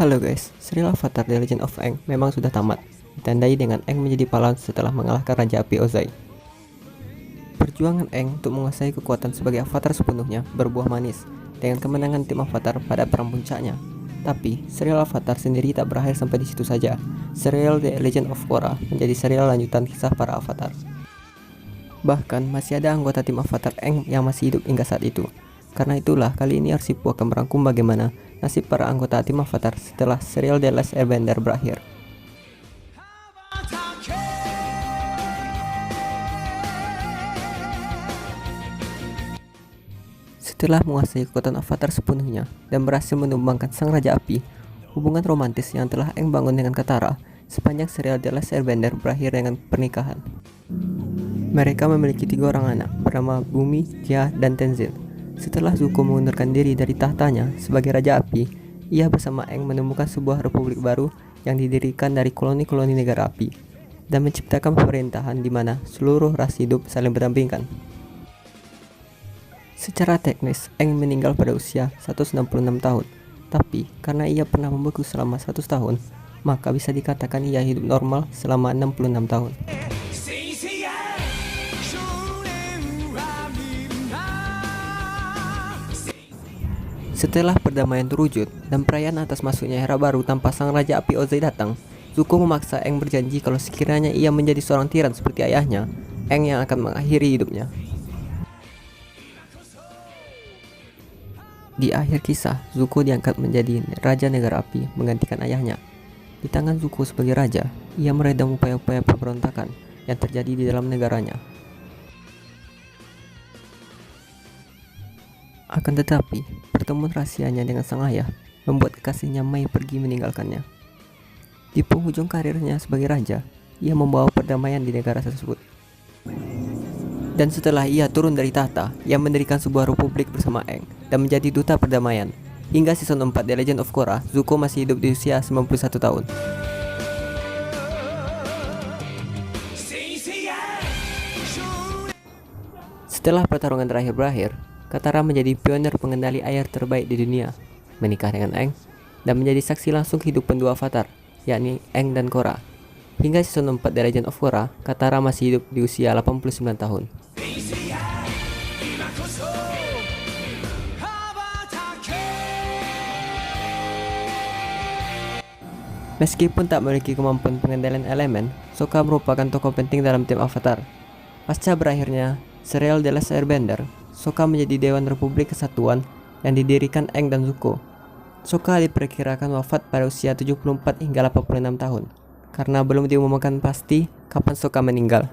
Halo guys, serial Avatar The Legend of Aang memang sudah tamat, ditandai dengan Aang menjadi pahlawan setelah mengalahkan Raja Api Ozai. Perjuangan Aang untuk menguasai kekuatan sebagai Avatar sepenuhnya berbuah manis dengan kemenangan tim Avatar pada perang puncaknya. Tapi, serial Avatar sendiri tak berakhir sampai di situ saja. Serial The Legend of Korra menjadi serial lanjutan kisah para Avatar. Bahkan masih ada anggota tim Avatar Aang yang masih hidup hingga saat itu. Karena itulah kali ini Arsipu akan merangkum bagaimana nasib para anggota tim Avatar setelah serial The Last Airbender berakhir. Setelah menguasai kekuatan Avatar sepenuhnya dan berhasil menumbangkan Sang Raja Api, hubungan romantis yang telah Aang bangun dengan Katara sepanjang serial The Last Airbender berakhir dengan pernikahan. Mereka memiliki 3 orang anak bernama Bumi, Tia, dan Tenzin. Setelah Zuko mengundurkan diri dari tahtanya sebagai Raja Api, ia bersama Aang menemukan sebuah republik baru yang didirikan dari koloni-koloni negara api dan menciptakan pemerintahan di mana seluruh ras hidup saling berdampingan. Secara teknis, Aang meninggal pada usia 166 tahun, tapi karena ia pernah membeku selama 100 tahun, maka bisa dikatakan ia hidup normal selama 66 tahun. Setelah perdamaian terwujud dan perayaan atas masuknya era baru tanpa Sang Raja Api Ozai datang, Zuko memaksa Aang berjanji kalau sekiranya ia menjadi seorang tiran seperti ayahnya, Aang yang akan mengakhiri hidupnya. Di akhir kisah, Zuko diangkat menjadi Raja Negara Api menggantikan ayahnya. Di tangan Zuko sebagai raja, ia meredam upaya-upaya pemberontakan yang terjadi di dalam negaranya. Akan tetapi, pertemuan rahasianya dengan sang ayah membuat kekasihnya Mai pergi meninggalkannya. Di penghujung karirnya sebagai raja, ia membawa perdamaian di negara tersebut. Dan setelah ia turun dari tahta, ia mendirikan sebuah republik bersama Aang dan menjadi duta perdamaian. Hingga season 4 The Legend of Korra, Zuko masih hidup di usia 91 tahun. Setelah pertarungan terakhir berakhir, Katara menjadi pionir pengendali air terbaik di dunia, menikah dengan Aang, dan menjadi saksi langsung kehidupan 2 Avatar, yakni Aang dan Korra. Hingga season 4 The Legend of Korra, Katara masih hidup di usia 89 tahun. Meskipun tak memiliki kemampuan pengendalian elemen, Sokka merupakan tokoh penting dalam tim Avatar. Pasca berakhirnya serial The Last Airbender, Sokka menjadi Dewan Republik Kesatuan yang didirikan Aang dan Zuko. Sokka diperkirakan wafat pada usia 74 hingga 86 tahun, karena belum diumumkan pasti kapan Sokka meninggal.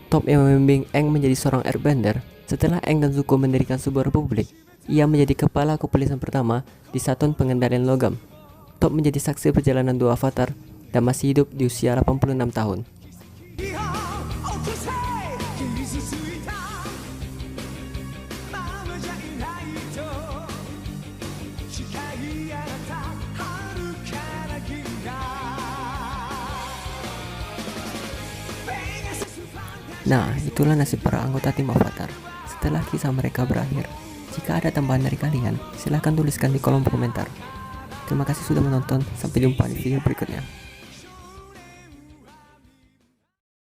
Top yang membimbing Aang menjadi seorang Airbender setelah Aang dan Zuko mendirikan sebuah republik. Ia menjadi kepala kepolisian pertama di Satuan Pengendalian Logam. Top menjadi saksi perjalanan 2 Avatar dan masih hidup di usia 86 tahun. Nah, itulah nasib para anggota tim Avatar setelah kisah mereka berakhir. Jika ada tambahan dari kalian, silahkan tuliskan di kolom komentar. Terima kasih sudah menonton, sampai jumpa di video berikutnya.